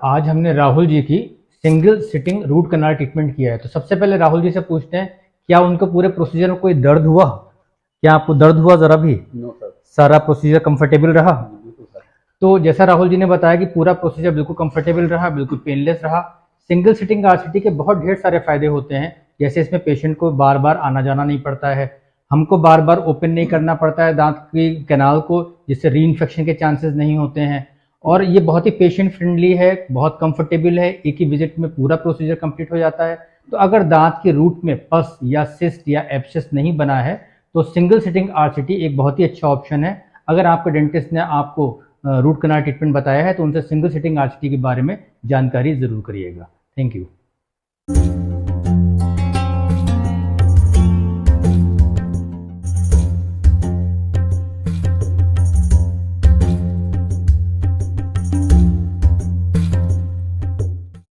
आज हमने राहुल जी की single sitting root canal treatment किया है। तो सबसे पहले राहुल जी से पूछते हैं, क्या उनको पूरे प्रोसीजर में कोई दर्द हुआ? क्या आपको दर्द हुआ जरा भी? No sir. सारा प्रोसीजर कंफर्टेबल रहा? बिल्कुल सर। तो जैसा राहुल जी ने बताया कि पूरा प्रोसीजर बिल्कुल कंफर्टेबल रहा, बिल्कुल पेनलेस रहा। सिंगल सिटिंग आरसीटी के बहुत ढेर सारे फायदे होते हैं, जैसे इसमें पेशेंट को बार बार आना जाना नहीं पड़ता है, हमको बार बार ओपन नहीं करना पड़ता है दांत की कैनाल को, जिससे री इन्फेक्शन के चांसेस नहीं होते हैं। और ये बहुत ही पेशेंट फ्रेंडली है, बहुत कंफर्टेबल है, एक ही विजिट में पूरा प्रोसीजर कंप्लीट हो जाता है। तो अगर दांत की रूट में पस या सिस्ट या एब्सेस नहीं बना है तो सिंगल सिटिंग आरसीटी एक बहुत ही अच्छा ऑप्शन है। अगर आपके डेंटिस्ट ने आपको रूट कनाल ट्रीटमेंट बताया है तो उनसे सिंगल सिटिंग आरसीटी के बारे में जानकारी जरूर करिएगा। Thank you.